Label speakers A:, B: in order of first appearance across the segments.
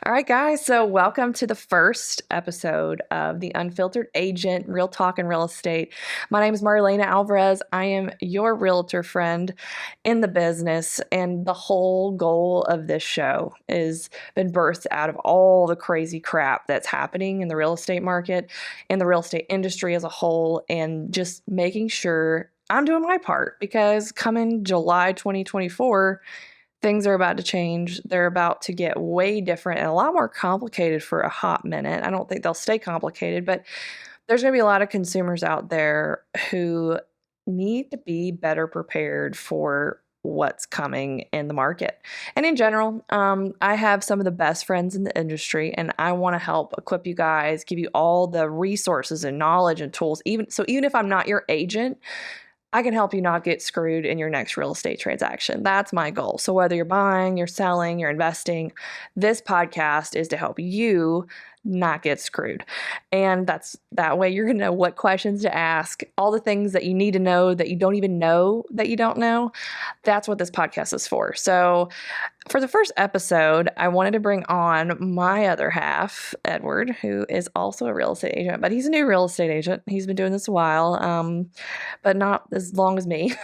A: All right, guys. So, welcome to the first episode of the Unfiltered Agent, Real Talk in Real Estate. My name is Marlana Alvarez. I am your realtor friend in the business, and the whole goal of this show is been birthed out of all the crazy crap that's happening in the real estate market, in the real estate industry as a whole, and just making sure I'm doing my part because coming July 2024, things are about to change. They're about to get way different and a lot more complicated for a hot minute. I don't think they'll stay complicated, but there's going to be a lot of consumers out there who need to be better prepared for what's coming in the market. And in general, I have some of the best friends in the industry, and I want to help equip you guys, give you all the resources and knowledge and tools. Even if I'm not your agent, I can help you not get screwed in your next real estate transaction. That's my goal. So whether you're buying, you're selling, you're investing, this podcast is to help you not get screwed. And that way you're going to know what questions to ask, all the things that you need to know that you don't even know that you don't know. That's what this podcast is for. So for the first episode, I wanted to bring on my other half, Edward, who is also a real estate agent, but he's a new real estate agent. He's been doing this a while, but not as long as me.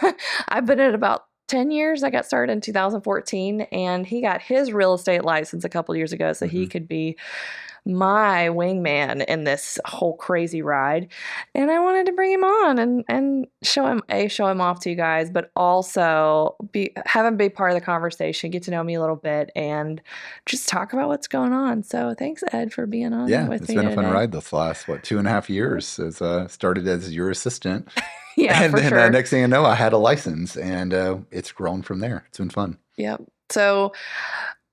A: I've been at about 10 years. I got started in 2014, and he got his real estate license a couple years ago, so he could be my wingman in this whole crazy ride. And I wanted to bring him on and show him off to you guys, but also have him be part of the conversation, get to know me a little bit, and just talk about what's going on. So thanks, Ed, for being on with
B: It's
A: me
B: been a fun
A: today.
B: ride this last, 2.5 years. As started as your assistant.
A: Yeah,
B: and
A: for
B: then
A: sure.
B: next thing you know, I had a license, and it's grown from there. It's been fun.
A: Yep. So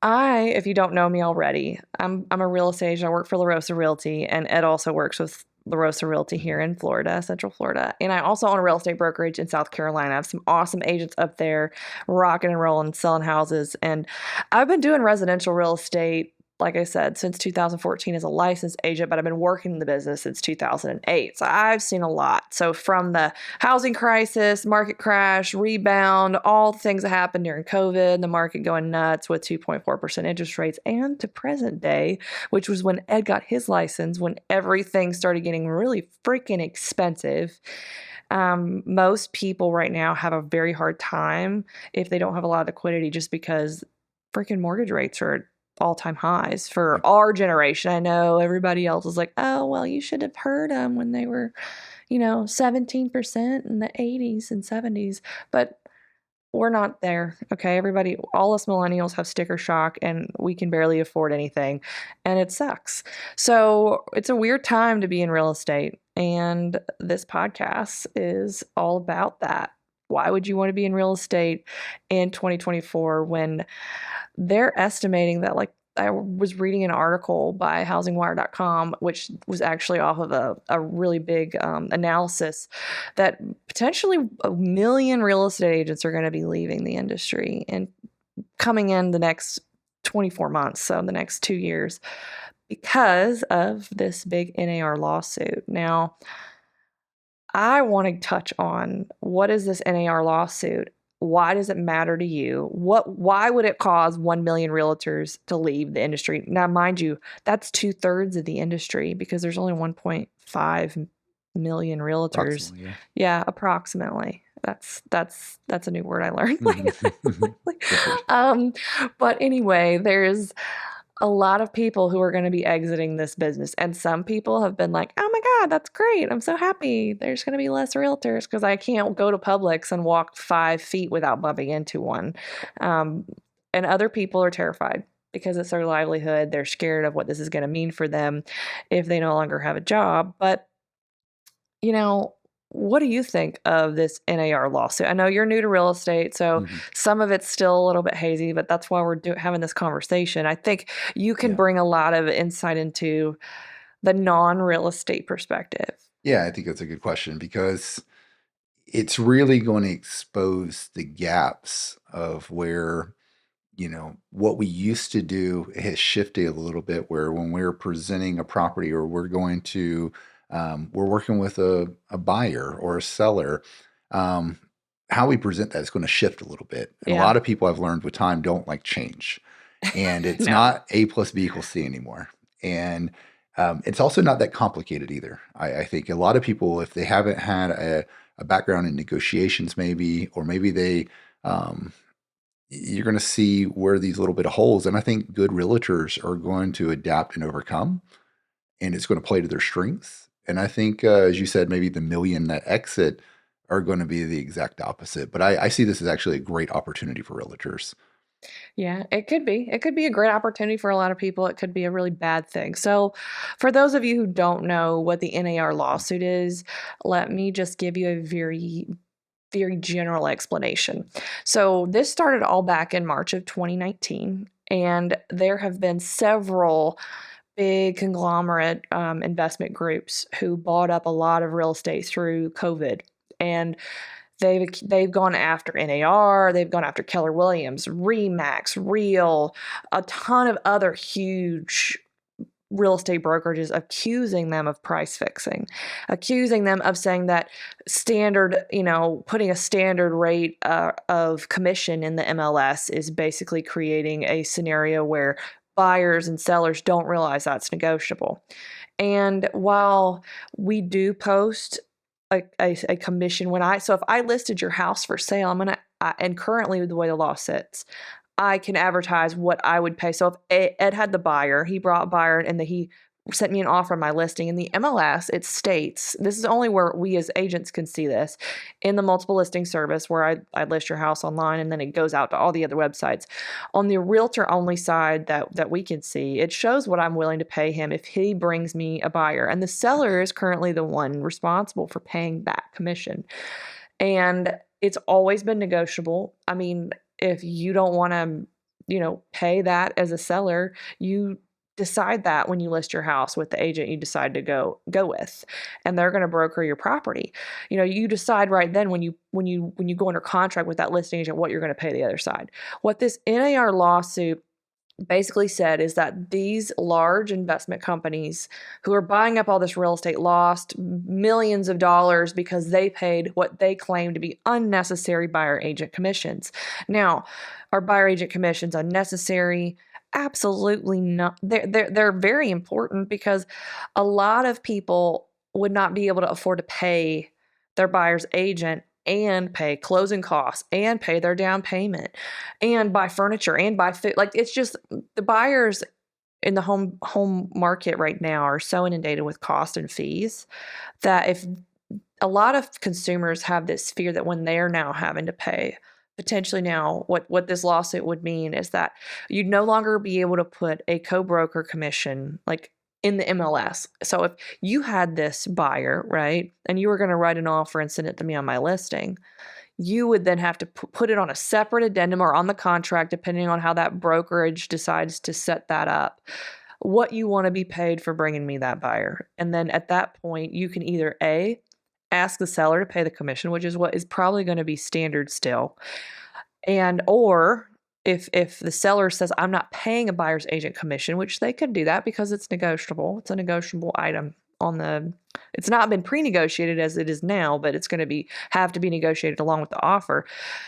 A: if you don't know me already, I'm a real estate agent. I work for La Rosa Realty, and Ed also works with La Rosa Realty here in Florida, Central Florida. And I also own a real estate brokerage in South Carolina. I have some awesome agents up there rocking and rolling, selling houses. And I've been doing residential real estate, like I said, since 2014 as a licensed agent, but I've been working in the business since 2008. So I've seen a lot. So from the housing crisis, market crash, rebound, all the things that happened during COVID, the market going nuts with 2.4% interest rates, and to present day, which was when Ed got his license, when everything started getting really freaking expensive. Most people right now have a very hard time if they don't have a lot of liquidity just because freaking mortgage rates are all-time highs for our generation. I know everybody else is like, oh, well, you should have heard them when they were, 17% in the 80s and 70s. But we're not there. Okay. Everybody, all us millennials have sticker shock and we can barely afford anything. And it sucks. So it's a weird time to be in real estate. And this podcast is all about that. Why would you want to be in real estate in 2024 when they're estimating that, like, I was reading an article by housingwire.com, which was actually off of a really big analysis that potentially 1 million real estate agents are going to be leaving the industry and coming in the next 24 months, so the next 2 years, because of this big NAR lawsuit. Now, I want to touch on what is this NAR lawsuit? Why does it matter to you? Why would it cause 1 million realtors to leave the industry? Now, mind you, that's 2/3 of the industry because there's only 1.5 million realtors.
B: Approximately, yeah.
A: Yeah, approximately. That's a new word I learned. But anyway, there's a lot of people who are going to be exiting this business. And some people have been like, oh my God, that's great. I'm so happy. There's going to be less realtors because I can't go to Publix and walk 5 feet without bumping into one. And other people are terrified because it's their livelihood. They're scared of what this is going to mean for them if they no longer have a job. But, what do you think of this NAR lawsuit? I know you're new to real estate, so some of it's still a little bit hazy, but that's why we're having this conversation. I think you can bring a lot of insight into the non-real estate perspective.
B: Yeah, I think that's a good question because it's really going to expose the gaps of where, what we used to do has shifted a little bit, where when we're presenting a property or we're working with a buyer or a seller, how we present that is going to shift a little bit. And a lot of people I've learned with time don't like change. And it's
A: No.
B: not A plus B equals C anymore. And it's also not that complicated either. I think a lot of people, if they haven't had a background in negotiations, maybe, or maybe um, you're going to see where these little bit of holes. And I think good realtors are going to adapt and overcome, and it's going to play to their strengths. And I think, as you said, maybe the million that exit are going to be the exact opposite. But I see this as actually a great opportunity for realtors.
A: Yeah, it could be. It could be a great opportunity for a lot of people. It could be a really bad thing. So, for those of you who don't know what the NAR lawsuit is, let me just give you a very general explanation. So, this started all back in March of 2019, and there have been several big conglomerate investment groups who bought up a lot of real estate through COVID. And they've gone after NAR, they've gone after Keller Williams, Remax, Real, a ton of other huge real estate brokerages, accusing them of price fixing, accusing them of saying that standard, putting a standard rate of commission in the MLS is basically creating a scenario where buyers and sellers don't realize that's negotiable. And while we do post a commission if I listed your house for sale, and currently the way the law sits, I can advertise what I would pay. So if Ed had the buyer, he brought a buyer and he sent me an offer on my listing. In the MLS, it states, this is only where we as agents can see this, in the multiple listing service where I list your house online and then it goes out to all the other websites. On the realtor only side that we can see, it shows what I'm willing to pay him if he brings me a buyer. And the seller is currently the one responsible for paying that commission. And it's always been negotiable. I mean, if you don't want to, pay that as a seller, you decide that when you list your house with the agent you decide to go with, and they're going to broker your property. You decide right then when you go under contract with that listing agent what you're going to pay the other side. What this NAR lawsuit basically said is that these large investment companies who are buying up all this real estate lost millions of dollars because they paid what they claim to be unnecessary buyer agent commissions. Now, are buyer agent commissions unnecessary? Absolutely not. They're very important because a lot of people would not be able to afford to pay their buyer's agent and pay closing costs and pay their down payment and buy furniture and buy food. Like, it's just, the buyers in the home market right now are so inundated with cost and fees that if a lot of consumers have this fear that when they're now having to pay, potentially now what this lawsuit would mean is that you'd no longer be able to put a co-broker commission like in the MLS. So if you had this buyer, right, and you were going to write an offer and send it to me on my listing, you would then have to put it on a separate addendum or on the contract, depending on how that brokerage decides to set that up, what you want to be paid for bringing me that buyer. And then at that point, you can either ask the seller to pay the commission, which is what is probably going to be standard still, or if the seller says, I'm not paying a buyer's agent commission, which they could do that because it's negotiable. It's a negotiable item it's not been pre-negotiated as it is now, but it's going to have to be negotiated along with the offer.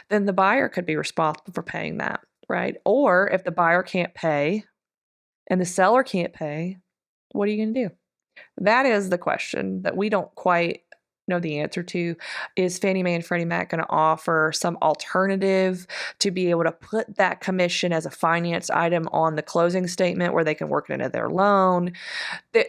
A: Then the buyer could be responsible for paying that, right? Or if the buyer can't pay and the seller can't pay, what are you going to do? That is the question that we don't quite know the answer to. Is Fannie Mae and Freddie Mac going to offer some alternative to be able to put that commission as a finance item on the closing statement where they can work it into their loan?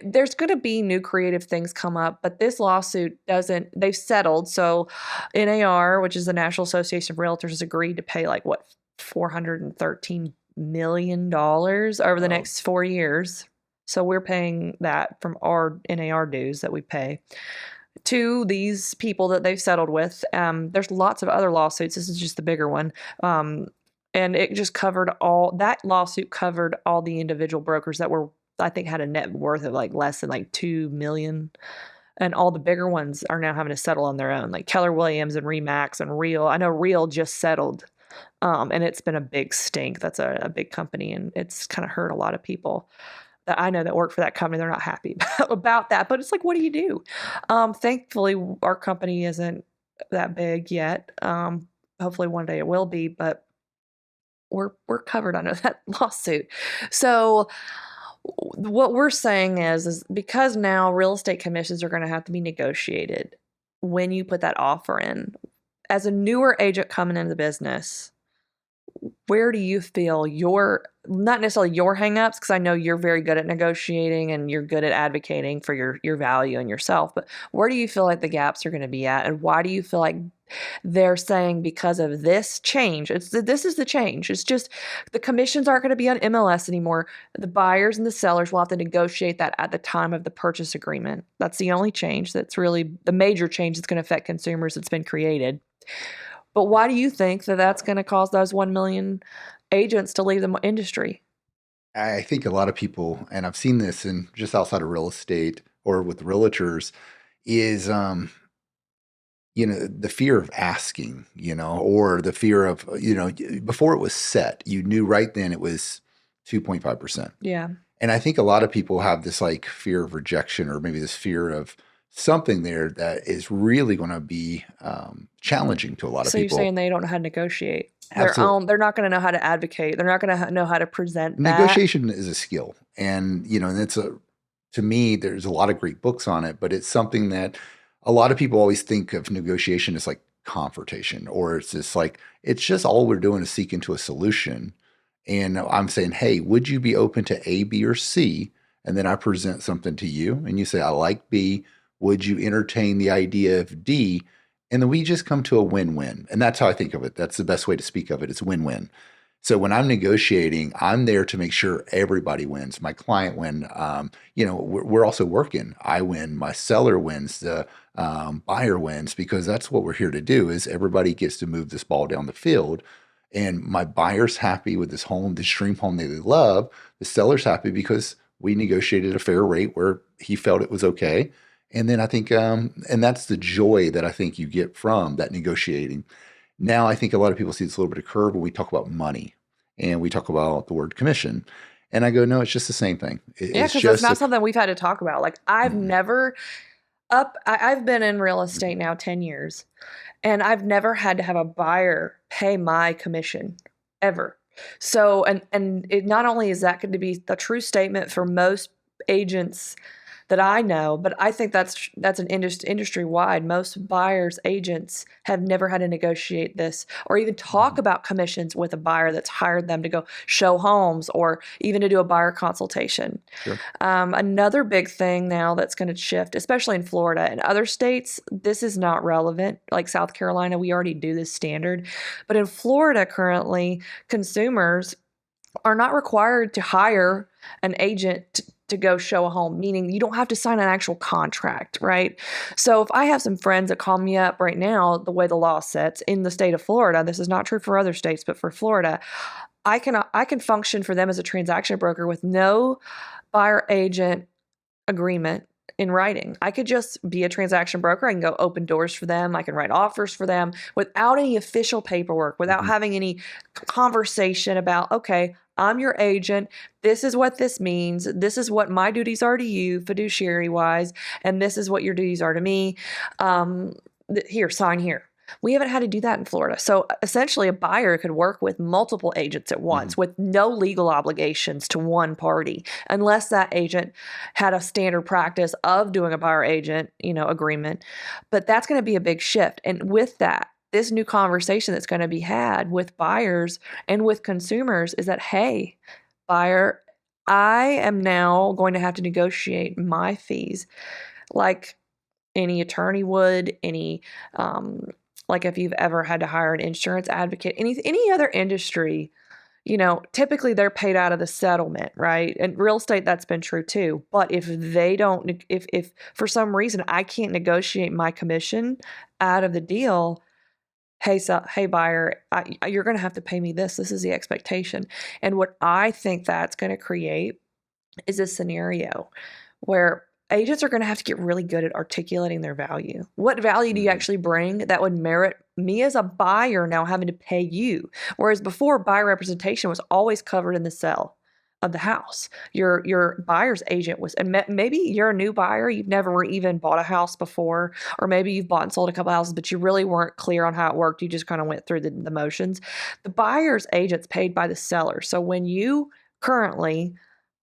A: There's going to be new creative things come up, but this lawsuit they've settled. So NAR, which is the National Association of Realtors, has agreed to pay like what, $413 million over the
B: Oh,
A: next 4 years. So we're paying that from our NAR dues that we pay to these people that they've settled with. There's lots of other lawsuits. This is just the bigger one. And it just that lawsuit covered all the individual brokers that I think had a net worth of like less than like 2 million. And all the bigger ones are now having to settle on their own, like Keller Williams and Remax and Real. I know Real just settled. And it's been a big stink. That's a big company, and it's kind of hurt a lot of people that I know that work for that company. They're not happy about that, but it's like, what do you do? Thankfully, our company isn't that big yet. Hopefully one day it will be, but we're covered under that lawsuit. So what we're saying is because now real estate commissions are going to have to be negotiated when you put that offer in. As a newer agent coming into the business, where do you feel your, not necessarily your hangups, because I know you're very good at negotiating and you're good at advocating for your value and yourself, but where do you feel like the gaps are going to be at, and why do you feel like they're saying because of this change, this is the change, it's just the commissions aren't going to be on MLS anymore. The buyers and the sellers will have to negotiate that at the time of the purchase agreement. That's the only change that's really the major change that's going to affect consumers that's been created. But why do you think that that's going to cause those 1 million agents to leave the industry?
B: I think a lot of people, and I've seen this in just outside of real estate or with realtors, is the fear of asking, or the fear of, before it was set, you knew right then it was 2.5%.
A: Yeah.
B: And I think a lot of people have this like fear of rejection, or maybe this fear of something there that is really going to be challenging to a lot of
A: So
B: people.
A: you're saying they don't know how to negotiate.
B: Absolutely.
A: They're not going to know how to advocate. They're not going to know how to present that.
B: Negotiation is a skill. And, and to me, there's a lot of great books on it, but it's something that a lot of people always think of negotiation as like confrontation, or it's just all we're doing is seeking to a solution. And I'm saying, hey, would you be open to A, B, or C? And then I present something to you and you say, I like B. Would you entertain the idea of D? And then we just come to a win-win. And that's how I think of it. That's the best way to speak of it. It's win-win. So when I'm negotiating, I'm there to make sure everybody wins. My client wins. We're also working. I win. My seller wins. The buyer wins, because that's what we're here to do. Is everybody gets to move this ball down the field. And my buyer's happy with this home, this dream home that they love. The seller's happy because we negotiated a fair rate where he felt it was okay. And then I think, and that's the joy that I think you get from that negotiating. Now, I think a lot of people see this a little bit of curve when we talk about money and we talk about the word commission. And I go, no, it's just the same thing.
A: Yeah, because it's not something we've had to talk about. Like I've been in real estate now 10 years, and I've never had to have a buyer pay my commission ever. So, and it not only is that going to be the true statement for most agents that I know, but I think that's an industry wide. Most buyers agents have never had to negotiate this or even talk about commissions with a buyer that's hired them to go show homes or even to do a buyer consultation.
B: Sure.
A: Another big thing now that's going to shift, especially in Florida and other states, this is not relevant. Like South Carolina, we already do this standard, but in Florida currently, consumers are not required to hire an agent to go show a home, meaning you don't have to sign an actual contract, right? So if I have some friends that call me up right now, the way the law sets in the state of Florida, this is not true for other states, but for Florida, I can function for them as a transaction broker with no buyer agent agreement in writing. I could just be a transaction broker. I can go open doors for them. I can write offers for them without any official paperwork, without having any conversation about, okay, I'm your agent. This is what this means. This is what my duties are to you, fiduciary wise, and this is what your duties are to me. Here, sign here. We haven't had to do that in Florida. So essentially, a buyer could work with multiple agents at once with no legal obligations to one party, unless that agent had a standard practice of doing a buyer agent, agreement. But that's going to be a big shift. And with that, this new conversation that's going to be had with buyers and with consumers is that, hey, buyer, I am now going to have to negotiate my fees like any attorney would, like if you've ever had to hire an insurance advocate, any other industry, typically they're paid out of the settlement, right? And real estate, that's been true too. But if they don't, if for some reason I can't negotiate my commission out of the deal, hey buyer, you're going to have to pay me this. This is the expectation. And what I think that's going to create is a scenario where agents are going to have to get really good at articulating their value. What value do you actually bring that would merit me as a buyer now having to pay you? Whereas before, buyer representation was always covered in the sale. of the house. Your buyer's agent was, and maybe you're a new buyer, you've never even bought a house before, or maybe you've bought and sold a couple houses, but you really weren't clear on how it worked. You just kind of went through the motions. The buyer's agent's paid by the seller. So when you currently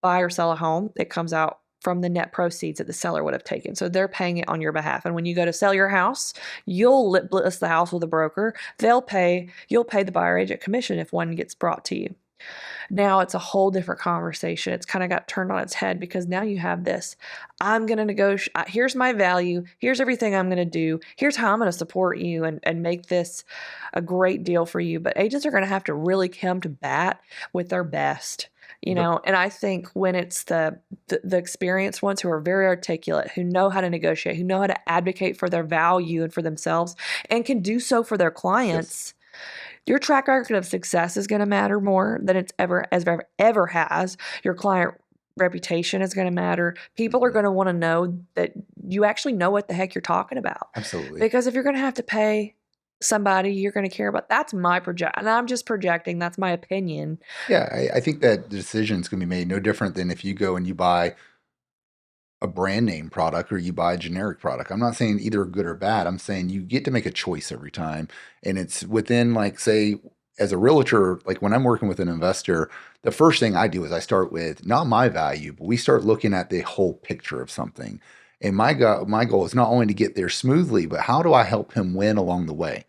A: buy or sell a home, it comes out from the net proceeds that the seller would have taken. So they're paying it on your behalf. And when you go to sell your house, you'll list the house with a broker. You'll pay the buyer agent commission if one gets brought to you. Now it's a whole different conversation. It's kind of got turned on its head because now you have this. I'm going to negotiate. Here's my value. Here's everything I'm going to do. Here's how I'm going to support you and make this a great deal for you. But agents are going to have to really come to bat with their best. And I think when it's the experienced ones who are very articulate, who know how to negotiate, who know how to advocate for their value and for themselves, and can do so for their clients, your track record of success is going to matter more than it's ever has. Your client reputation is going to matter. People are going to want to know that you actually know what the heck you're talking about.
B: Absolutely.
A: Because if you're going to have to pay somebody you're going to care about, that's my project, and I'm just projecting, that's my opinion.
B: Yeah, I think that the decision is going to be made no different than if you go and you buy a brand name product or you buy a generic product. I'm not saying either good or bad. I'm saying you get to make a choice every time, and it's within, like, say, as a realtor, like when I'm working with an investor, the first thing I do is I start with not my value, but we start looking at the whole picture of something. And my goal is not only to get there smoothly, but how do I help him win along the way?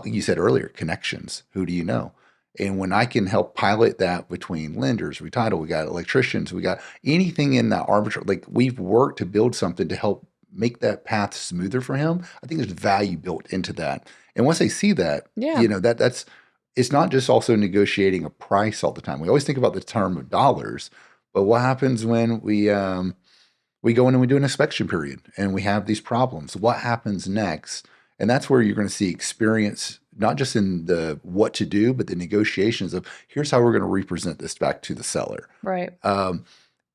B: You said earlier, connections. Who do you know? And when I can help pilot that between lenders, we title, we got electricians, we got anything in that arbitrary, like we've worked to build something to help make that path smoother for him. I think there's value built into that. And once they see that, that's, it's not just also negotiating a price all the time. We always think about the term of dollars, but what happens when we go in and we do an inspection period and we have these problems? What happens next? And that's where you're going to see experience, not just in the what to do, but the negotiations of here's how we're going to represent this back to the seller.
A: Right.
B: And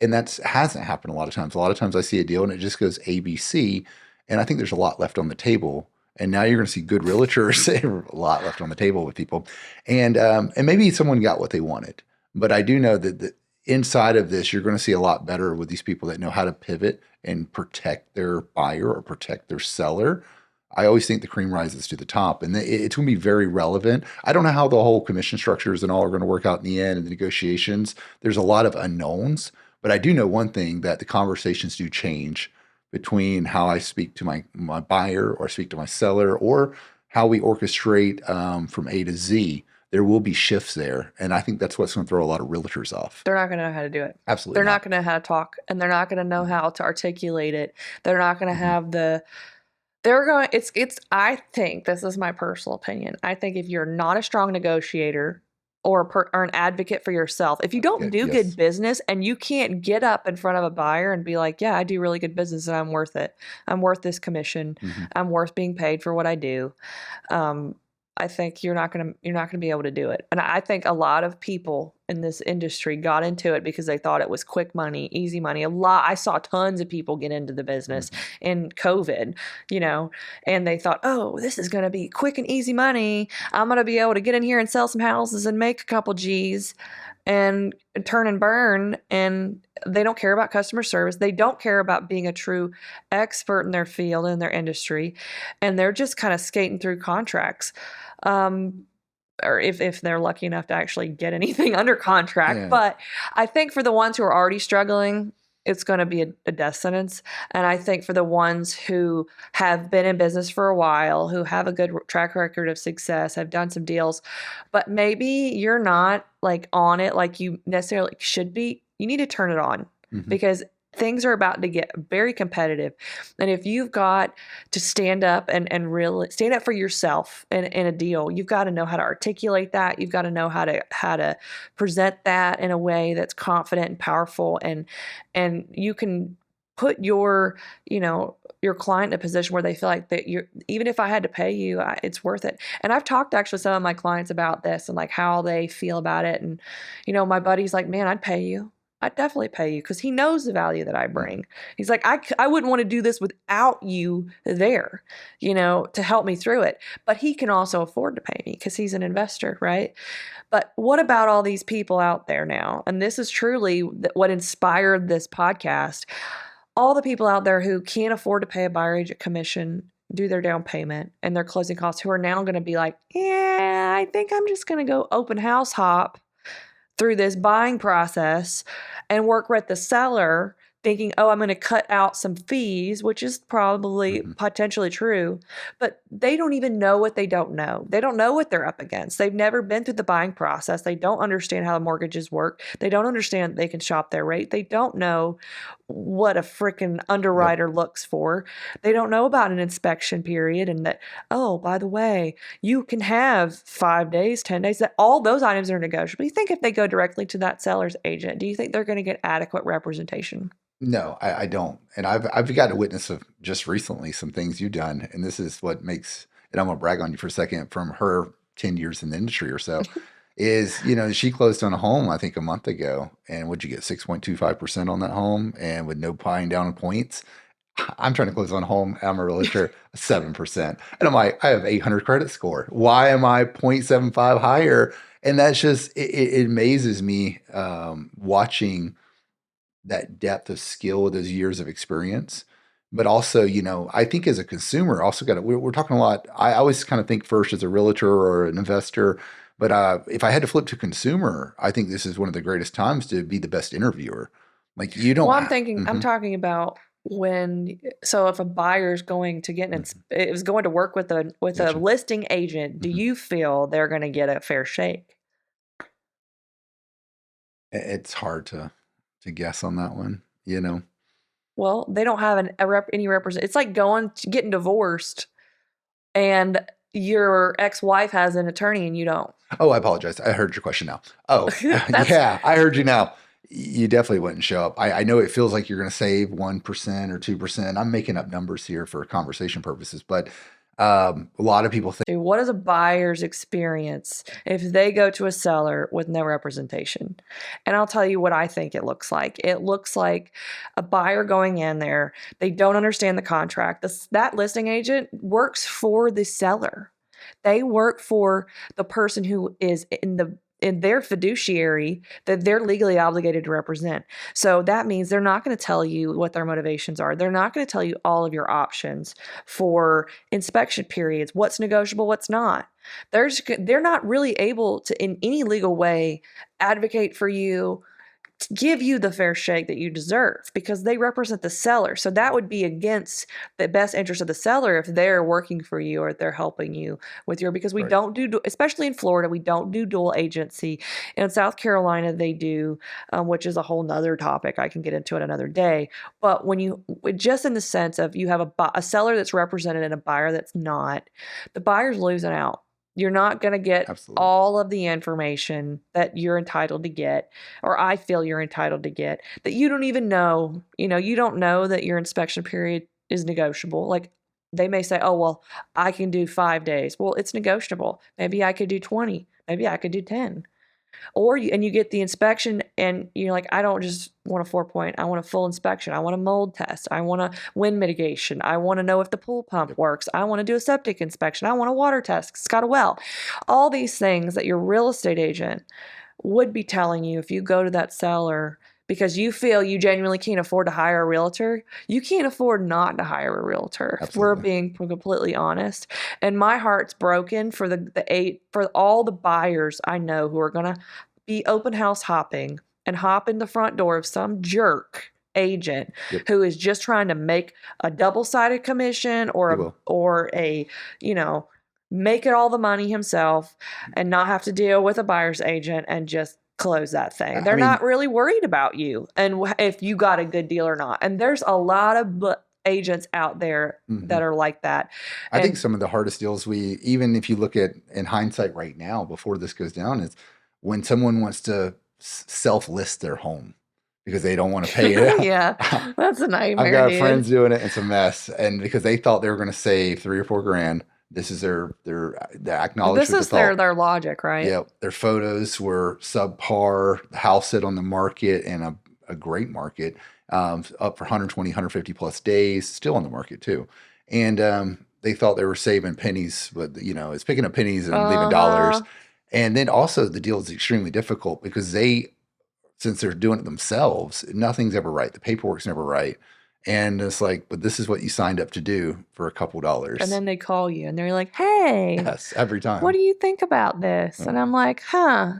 B: that hasn't happened a lot of times. A lot of times I see a deal and it just goes ABC, and I think there's a lot left on the table. And now you're going to see good realtors, a lot left on the table with people. And maybe someone got what they wanted. But I do know that inside of this, you're going to see a lot better with these people that know how to pivot and protect their buyer or protect their seller. I always think the cream rises to the top, and it's going to be very relevant. I don't know how the whole commission structures and all are going to work out in the end and the negotiations. There's a lot of unknowns, but I do know one thing, that the conversations do change between how I speak to my buyer or speak to my seller, or how we orchestrate from A to Z. There will be shifts there, and I think that's what's going to throw a lot of realtors off.
A: They're not going to know how to do it.
B: Absolutely,
A: they're not going to know how to talk, and they're not going to know how to articulate it. They're not going to have the. They're going. It's. I think this is my personal opinion. I think if you're not a strong negotiator or an advocate for yourself, if you don't do good business and you can't get up in front of a buyer and be like, "Yeah, I do really good business and I'm worth it. I'm worth this commission. I'm worth being paid for what I do." I think you're not gonna be able to do it. And I think a lot of people in this industry got into it because they thought it was quick money, easy money. I saw tons of people get into the business in COVID, and they thought, oh, this is gonna be quick and easy money. I'm gonna be able to get in here and sell some houses and make a couple G's and turn and burn. And they don't care about customer service. They don't care about being a true expert in their field, in their industry. And they're just kind of skating through contracts. Or if they're lucky enough to actually get anything under contract. Yeah. But I think for the ones who are already struggling, it's going to be a death sentence. And I think for the ones who have been in business for a while, who have a good track record of success, have done some deals, but maybe you're not like on it like you necessarily should be, you need to turn it on because things are about to get very competitive. And if you've got to stand up and really stand up for yourself in a deal, you've got to know how to articulate that. You've got to know how to present that in a way that's confident and powerful. And you can put your client in a position where they feel like that even if I had to pay you, it's worth it. And I've talked to actually some of my clients about this and like how they feel about it. And, my buddy's like, man, I'd pay you. I'd definitely pay you, because he knows the value that I
B: Mhm.
A: bring. He's like, I wouldn't want to do this without you there, to help me through it. But he can also afford to pay me because he's an investor, right? But what about all these people out there now? And this is truly what inspired this podcast. All the people out there who can't afford to pay a buyer agent commission, do their down payment and their closing costs, who are now going to be like, yeah, I think I'm just going to go open house hop through this buying process and work with the seller, thinking, oh, I'm going to cut out some fees, which is probably
B: Mhm.
A: potentially true, but they don't even know what they don't know. They don't know what they're up against. They've never been through the buying process. They don't understand how the mortgages work. They don't understand that they can shop their rate. They don't know what a freaking
B: Yep.
A: underwriter looks for. They don't know about an inspection period, and that, oh, by the way, you can have 5 days, 10 days, that all those items are negotiable. You think if they go directly to that seller's agent, do you think they're going to get adequate representation?
B: No, I don't. And I've got a witness of just recently some things you've done, and this is what makes, and I'm gonna brag on you for a second from her 10 years in the industry or so, is, she closed on a home, I think a month ago, and would you get 6.25% on that home and with no buying down in points? I'm trying to close on a home, I'm a realtor, 7%. And I'm like, I have 800 credit score. Why am I 0.75 higher? And that's just, it amazes me watching that depth of skill with those years of experience. But also, I think as a consumer, also got to, we're talking a lot. I always kind of think first as a realtor or an investor. But if I had to flip to consumer, I think this is one of the greatest times to be the best interviewer. Like you
A: Well,
B: don't
A: I'm
B: mhm,
A: talking about so if a buyer's going to get
B: mhm,
A: it was going to work with a
B: gotcha.
A: listing agent, do
B: Mhm.
A: you feel they're going to get a fair shake?
B: It's hard to guess on that one.
A: Well, they don't have any represent. It's like getting divorced, and your ex-wife has an attorney and you don't.
B: Oh, I apologize. I heard your question now. Oh,
A: That's
B: yeah, I heard you now. You definitely wouldn't show up. I know it feels like you're going to save 1% or 2%. I'm making up numbers here for conversation purposes, but a lot of people think,
A: what is a buyer's experience if they go to a seller with no representation? And I'll tell you what I think it looks like. It looks like a buyer going in there, they don't understand the contract. That listing agent works for the seller. They work for the person who is in their fiduciary that they're legally obligated to represent. So that means they're not going to tell you what their motivations are. They're not going to tell you all of your options for inspection periods, what's negotiable, what's not. They're not really able to, in any legal way, advocate for you, give you the fair shake that you deserve, because they represent the seller. So that would be against the best interest of the seller if they're working for you or they're helping you with because we
B: right,
A: don't do, especially in Florida, we don't do dual agency. In South Carolina, they do, which is a whole nother topic. I can get into it another day. But just in the sense of you have a seller that's represented and a buyer that's not, the buyer's losing out. You're not going to get
B: absolutely,
A: all of the information that you're entitled to get, or I feel you're entitled to get, that you don't even know. You don't know that your inspection period is negotiable. Like, they may say, oh, well, I can do 5 days. Well, it's negotiable. Maybe I could do 20. Maybe I could do 10. And you get the inspection and you're like, I don't just want a 4 point. I want a full inspection. I want a mold test. I want a wind mitigation. I want to know if the pool pump
B: yep,
A: works. I want to do a septic inspection. I want a water test. It's got a well. All these things that your real estate agent would be telling you if you go to that seller because you feel you genuinely can't afford to hire a realtor. You can't afford not to hire a realtor, if we're
B: absolutely,
A: being completely honest. And my heart's broken for for all the buyers I know who are going to be open house hopping and hop in the front door of some jerk agent
B: yep,
A: who is just trying to make a double-sided commission,
B: they will.
A: or a you know make it all the money himself and not have to deal with a buyer's agent and just close that thing.
B: I
A: They're
B: mean,
A: not really worried about you and if you got a good deal or not. And there's a lot of agents out there
B: mhm.
A: that are like that.
B: I think
A: And
B: some of the hardest deals even if you look at in hindsight right now, before this goes down, is when someone wants to self list their home because they don't want to pay it.
A: yeah, that's a
B: I've
A: nightmare,
B: got
A: dude.
B: friends doing it. It's a mess, and because they thought they were going to save 3 or 4 grand, this is their they acknowledge
A: This
B: what they
A: is
B: thought.
A: their logic, right?
B: Yeah, their photos were subpar. The house sit on the market in a great market, up for 120, 150 plus days, still on the market too. And they thought they were saving pennies, but it's picking up pennies and leaving dollars.
A: Uh-huh.
B: And then also the deal is extremely difficult because since they're doing it themselves, nothing's ever right. The paperwork's never right. And it's like, but this is what you signed up to do for a couple
A: And
B: dollars.
A: then they call you and they're like, hey,
B: Yes, every
A: what
B: time.
A: do you think about this? And I'm like, huh,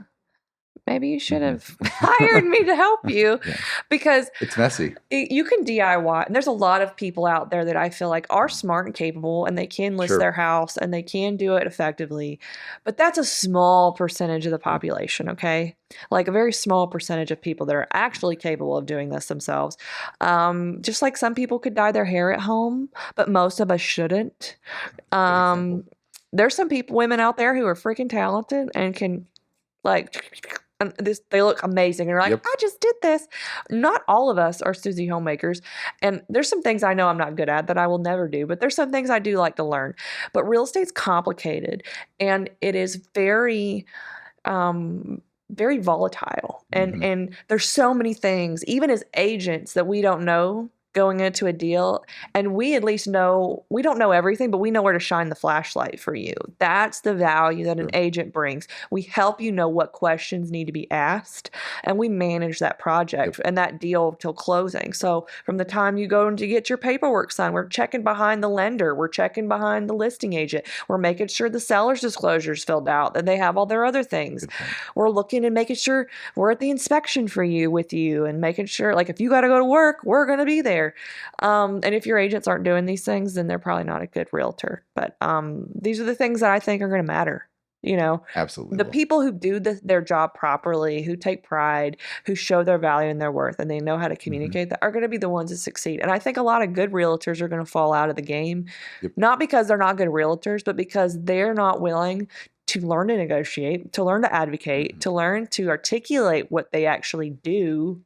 A: maybe you should have hired me to help you,
B: Yeah,
A: because
B: it's messy.
A: you can DIY. And there's a lot of people out there that I feel like are smart and capable, and they can list
B: Sure.
A: their house and they can do it effectively. But that's a small percentage of the
B: Yep.
A: population, okay? Like a very small percentage of people that are actually capable of doing this themselves. Just like some people could dye their hair at home, but most of us shouldn't.
B: Good example.
A: There's some women out there who are freaking talented and can like, and they look amazing and you're like,
B: Yep.
A: I just did this. Not all of us are Susie homemakers, and there's some things I know I'm not good at that I will never do, but there's some things I do like to learn. But real estate's complicated, and it is very volatile, and
B: Hmm.
A: and there's so many things even as agents that we don't know going into a deal. And we at least know, we don't know everything, but we know where to shine the flashlight for you. That's the value that an
B: Sure.
A: agent brings. We help you know what questions need to be asked, and we manage that
B: Yep.
A: project and that deal till closing. So from the time you go to get your paperwork signed, we're checking behind the lender, we're checking behind the listing agent, we're making sure the seller's disclosure is filled out and they have all their other things.
B: Good point.
A: We're looking and making sure we're at the inspection for you, with you, and making sure, like, if you got to go to work, we're going to be there. And if your agents aren't doing these things, then they're probably not a good realtor. But these are the things that I think are going to matter.
B: Absolutely
A: The
B: will.
A: people who do their job properly, who take pride, who show their value and their worth, and they know how to
B: Hmm.
A: communicate that, are going to be the ones that succeed. And I think a lot of good realtors are going to fall out of the game,
B: Yep.
A: not because they're not good realtors, but because they're not willing to learn to negotiate, to learn to advocate,
B: Hmm.
A: to learn to articulate what they actually do,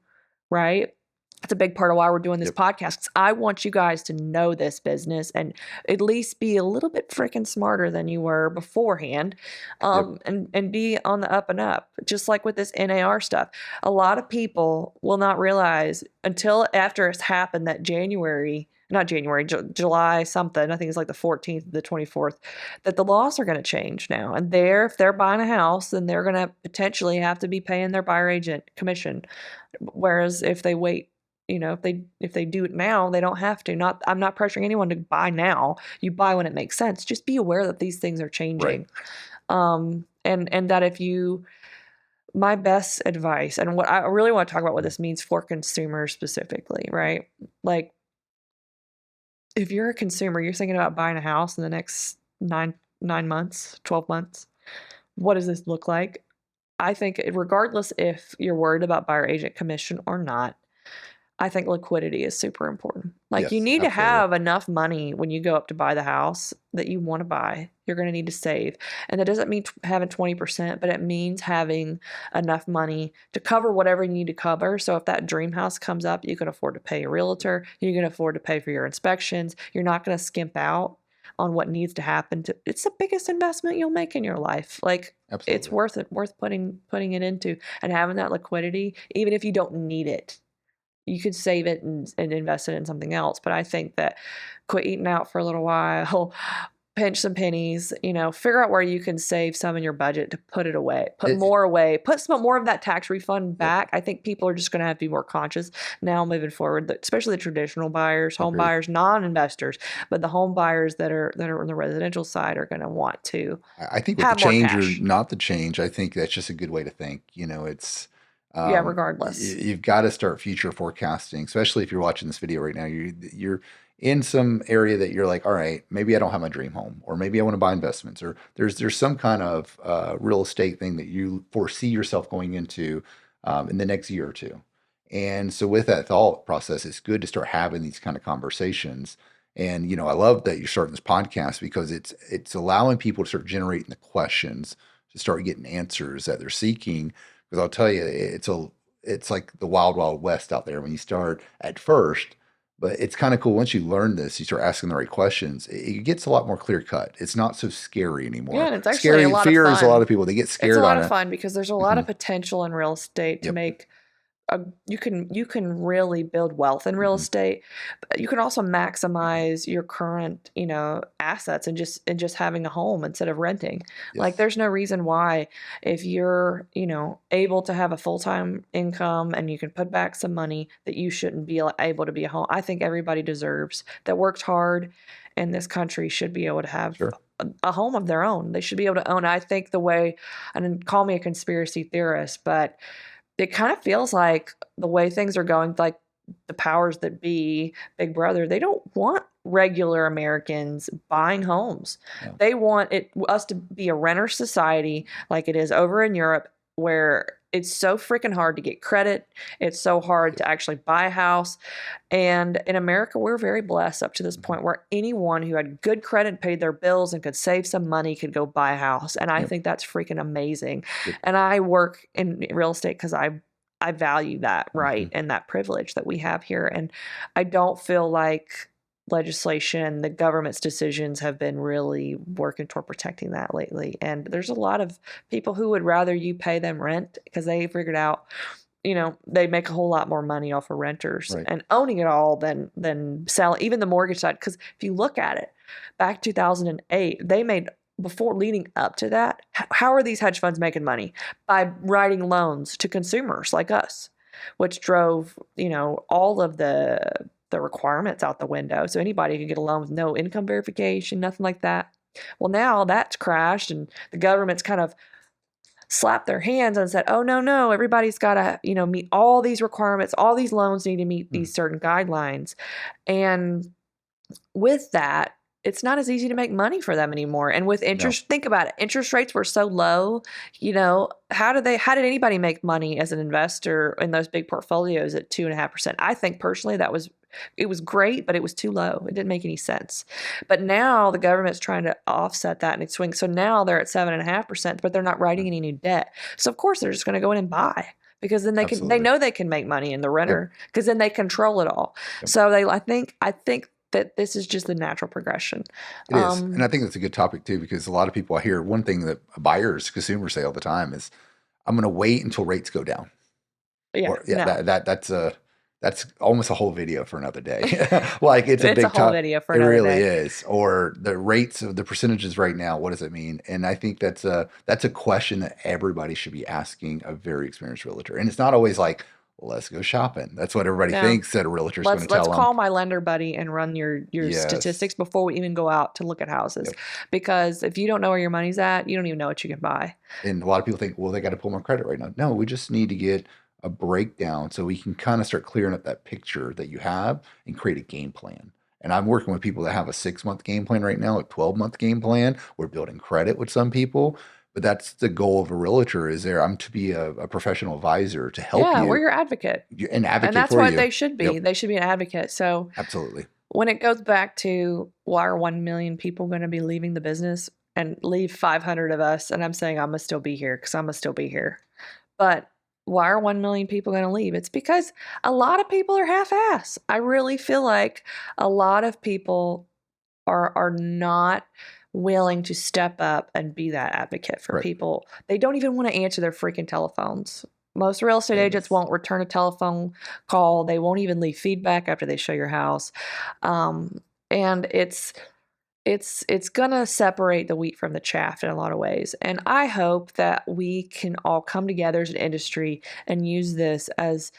A: right? That's a big part of why we're doing this
B: Yep.
A: podcast, 'cause I want you guys to know this business and at least be a little bit freaking smarter than you were beforehand,
B: Yep.
A: and be on the up and up. Just like with this NAR stuff, a lot of people will not realize until after it's happened that not January, July something, I think it's like the 14th, the 24th, that the laws are going to change now. And if they're buying a house, then they're going to potentially have to be paying their buyer agent commission. Whereas if they wait, if they do it now, they don't have to. I'm not pressuring anyone to buy now. You buy when it makes sense. Just be aware that these things are
B: Right.
A: changing. And that my best advice, and what I really want to talk about, what this means for consumers specifically, right? Like, if you're a consumer, you're thinking about buying a house in the next 9 months, 12 months. What does this look like? I think regardless if you're worried about buyer agent commission or not, I think liquidity is super important. Like, you
B: Yes,
A: need to
B: absolutely.
A: have enough money when you go up to buy the house that you want to buy. You're going to need to save. And that doesn't mean having 20%, but it means having enough money to cover whatever you need to cover. So if that dream house comes up, you can afford to pay a realtor, you can afford to pay for your inspections. You're not going to skimp out on what needs to happen. It's the biggest investment you'll make in your life. Like, it's
B: Absolutely.
A: worth it, worth putting it into, and having that liquidity, even if you don't need it. You could save it and invest it in something else. But I think that quit eating out for a little while, pinch some pennies, figure out where you can save some in your budget to put it away, put
B: It,
A: more away, put some more of that tax refund
B: yep.
A: back. I think people are just going to have to be more conscious now moving forward, especially the traditional buyers,
B: I
A: home
B: agree.
A: buyers, non-investors, but the home buyers that are on the residential side are going to want to
B: I think with the
A: have more
B: change or
A: cash.
B: not the change, I think that's just a good way to think. It's
A: Yeah,
B: um,
A: regardless.
B: you've got to start future forecasting, especially if you're watching this video right now. You're in some area that you're like, all right, maybe I don't have my dream home, or maybe I want to buy investments, or there's some kind of real estate thing that you foresee yourself going into in the next year or two. And so with that thought process, it's good to start having these kind of conversations. And I love that you're starting this podcast because it's allowing people to start generating the questions to start getting answers that they're seeking. Because I'll tell you, it's like the wild wild west out there when you start at first. But it's kind of cool once you learn this, you start asking the right questions. It gets a lot more clear cut. It's not so scary
A: Yeah,
B: anymore.
A: and it's actually a
B: Scary
A: lot of
B: fears a lot
A: fun.
B: of people. They get
A: It's a
B: scared
A: lot
B: on
A: of
B: it.
A: fun because there's a lot
B: Hmm.
A: of potential in real estate to
B: Yep.
A: make you can really build wealth in real
B: Hmm.
A: estate. But you can also maximize your current, assets and just having a home instead of renting. Like
B: Yes.
A: there's no reason why, if you're, able to have a full-time income and you can put back some money, that you shouldn't be able to be a home. I think everybody deserves that works hard in this country should be able to have
B: Sure.
A: a home of their own. They should be able to own. I think the way, and call me a conspiracy theorist, but it kind of feels like the way things are going, like the powers that be, Big Brother, they don't want regular Americans buying homes.
B: No.
A: They want us to be a renter society like it is over in Europe, where it's so freaking hard to get credit. It's so hard
B: Yes.
A: to actually buy a house. And in America, we're very blessed up to this
B: Hmm.
A: point where anyone who had good credit, paid their bills, and could save some money could go buy a house. And I
B: Yep.
A: think that's freaking amazing.
B: Yep.
A: And I work in real estate because I value that right
B: Hmm.
A: and that privilege that we have here. And I don't feel like legislation, the government's decisions have been really working toward protecting that lately. And there's a lot of people who would rather you pay them rent because they figured out, they make a whole lot more money off of renters
B: Right.
A: and owning it all than selling, even the mortgage side. Because if you look at it, back 2008, they made, before leading up to that, how are these hedge funds making money? By writing loans to consumers like us, which drove, all of the requirements out the window. So anybody could get a loan with no income verification, nothing like that. Well, now that's crashed, and the government's kind of slapped their hands and said, "Oh no, no, everybody's got to, meet all these requirements. All these loans need to meet
B: Hmm.
A: these certain guidelines." And with that, it's not as easy to make money for them anymore. And with
B: No.
A: interest, think about it. Interest rates were so low, how did anybody make money as an investor in those big portfolios at 2.5%? I think personally it was great, but it was too low. It didn't make any sense. But now the government's trying to offset that and it swings. So now they're at 7.5%, but they're not writing
B: Right.
A: any new debt. So of course they're just going to go in and buy, because then they
B: Absolutely.
A: know they can make money in the
B: Yep.
A: renter, because then they control it all.
B: Yep.
A: So I think that this is just the natural progression.
B: It is. And I
A: Um,
B: think that's a good topic too, because a lot of people I hear one thing that buyers, consumers say all the time is, I'm going to wait until rates go down.
A: yeah,
B: Or yeah,
A: no,
B: that's almost a whole video for another day. Like it's a
A: it's a
B: big
A: whole
B: top.
A: video for
B: It
A: another
B: really
A: day.
B: is. Or the rates of the percentages right now, what does it mean? And I think that's a question that everybody should be asking a very experienced realtor. And it's not always like, let's go shopping. That's what everybody
A: No,
B: thinks that a realtor is going
A: let's
B: to
A: let's
B: tell them.
A: call my lender buddy and run your
B: Yes.
A: statistics before we even go out to look at houses,
B: Yep.
A: because if you don't know where your money's at, you don't even know what you can buy.
B: And a lot of people think, well, they got to pull more credit right now. No, we just need to get a breakdown so we can kind of start clearing up that picture that you have and create a game plan. And I'm working with people that have a 6 month game plan right now, a 12-month game plan. We're building credit with some people, but that's the goal of a realtor. Is there? I'm to be a professional advisor to help
A: Yeah, we're
B: you
A: your advocate.
B: and
A: And
B: advocate
A: that's
B: for
A: what
B: you.
A: they should be.
B: Yep,
A: They should be an advocate. So
B: absolutely.
A: when it goes back to, why are 1 million people going to be leaving the business and leave 500 of us? And I'm saying I'm going to still be here because I'm going to still be here. But why are 1 million people going to leave? It's because a lot of people are half ass. I really feel like a lot of people are not willing to step up and be that advocate for
B: Right.
A: people. They don't even want to answer their freaking telephones. Most real estate agents
B: Yes.
A: won't return a telephone call. They won't even leave feedback after they show your house. And it's going to separate the wheat from the chaff in a lot of ways. And I hope that we can all come together as an industry and use this as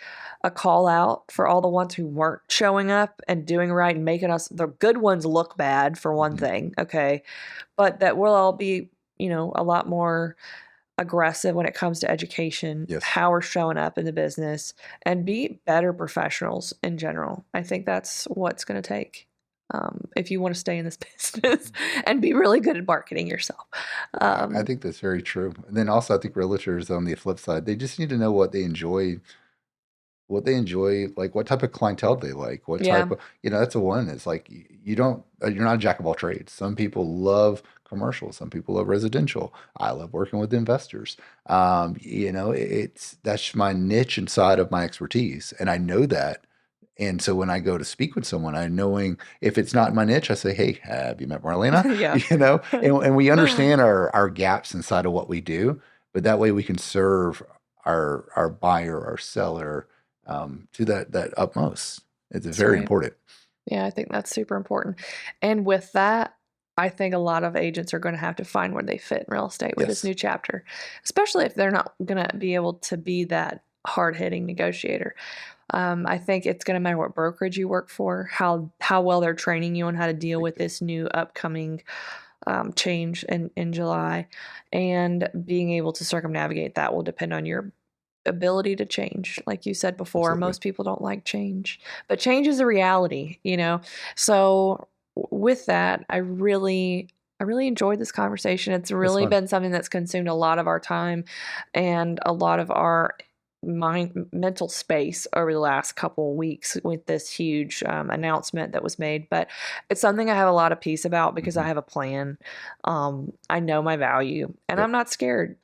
A: a call out for all the ones who weren't showing up and doing right and making us, the good ones, look bad, for one
B: Mhm.
A: thing. Okay. But that we'll all be, a lot more aggressive when it comes to education,
B: Yes.
A: how we're showing up in the business, and be better professionals in general. I think that's what's going to take, if you want to stay in this business and be really good at marketing yourself.
B: I
A: Um,
B: think that's very true. And then also, I think realtors on the flip side, they just need to know what they enjoy, like what type of clientele they like, what type
A: yeah,
B: of, that's a one. It's like you don't, you're not a jack of all trades. Some people love commercial, some people love residential. I love working with investors. That's my niche inside of my expertise, and I know that. And so when I go to speak with someone, I knowing if it's not my niche, I say, "Hey, have you met Marlena?"
A: yeah,
B: And we understand our gaps inside of what we do, but that way we can serve our buyer, our seller, to that utmost. It's
A: That's
B: very
A: right.
B: important.
A: Yeah, I think that's super important. And with that, I think a lot of agents are going to have to find where they fit in real estate with this
B: Yes,
A: new chapter, especially if they're not going to be able to be that hard hitting negotiator. I think it's going to matter what brokerage you work for, how well they're training you on how to deal with this new upcoming change in July, and being able to circumnavigate that will depend on your ability to change. Like you said before,
B: absolutely.
A: most people don't like change, but change is a reality, you know? So with that, I really enjoyed this conversation. It's
B: It's
A: really
B: fun.
A: been something that's consumed a lot of our time and a lot of our mental space over the last couple of weeks with this huge announcement that was made. But it's something I have a lot of peace about because I
B: Hmm.
A: have a plan. I know my value and
B: Yep.
A: I'm not scared,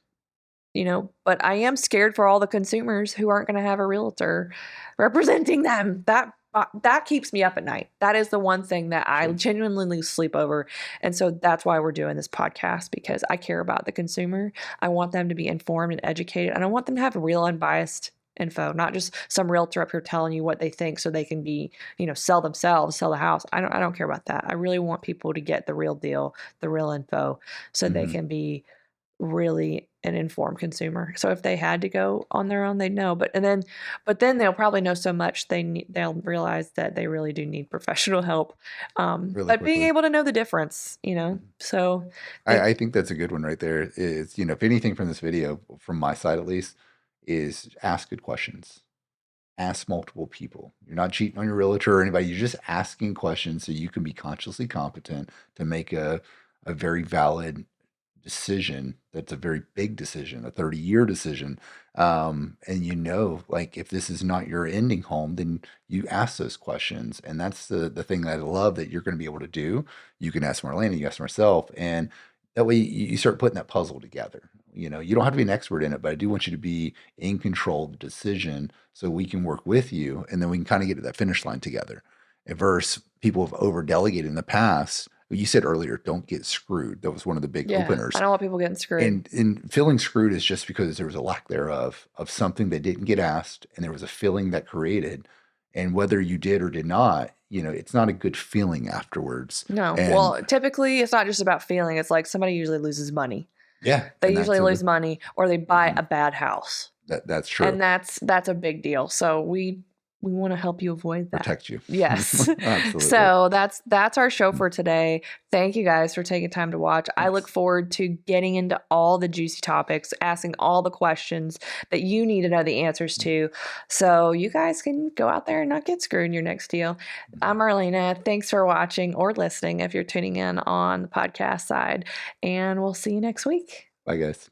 A: but I am scared for all the consumers who aren't going to have a realtor representing them. That keeps me up at night. That is the one thing that I
B: Sure.
A: genuinely lose sleep over. And so that's why we're doing this podcast, because I care about the consumer. I want them to be informed and educated, and I want them to have real unbiased info, not just some realtor up here telling you what they think so they can be, sell themselves, sell the house. I don't care about that. I really want people to get the real deal, the real info, so they
B: Hmm.
A: can be really an informed consumer. So if they had to go on their own, they'd know. But then they'll probably know so much they'll realize that they really do need professional help.
B: Really
A: But being
B: quickly.
A: able to know the difference,
B: Mhm.
A: So think
B: I think that's a good one right there. Is, if anything from this video, from my side at least, is ask good questions. Ask multiple people. You're not cheating on your realtor or anybody. You're just asking questions so you can be consciously competent to make a very valid decision. That's a very big decision, a 30-year decision. And like if this is not your ending home, then you ask those questions. And that's the thing that I love that you're going to be able to do. You can ask Marlena, you ask myself, and that way you start putting that puzzle together. You don't have to be an expert in it, but I do want you to be in control of the decision so we can work with you and then we can kind of get to that finish line together. And versus people have over delegated in the past. You said earlier, don't get screwed. That was one of the big
A: yeah, I
B: openers.
A: don't want people getting screwed.
B: And feeling screwed is just because there was a lack thereof of something that didn't get asked, and there was a feeling that created. And whether you did or did not, it's not a good feeling afterwards.
A: No.
B: And
A: Well, typically it's not just about feeling. It's like somebody usually loses money.
B: yeah,
A: They
B: and
A: usually
B: that's
A: lose money or they buy
B: mhm,
A: a bad house.
B: that's true.
A: And that's a big deal. So we want to help you avoid that.
B: Protect you.
A: Yes.
B: Absolutely.
A: So that's our show for today. Thank you guys for taking time to watch. I look
B: Yes.
A: forward to getting into all the juicy topics, asking all the questions that you need to know the answers to, so you guys can go out there and not get screwed in your next deal. I'm Marlena. Thanks for watching or listening if you're tuning in on the podcast side, and we'll see you next week.
B: Bye, guys.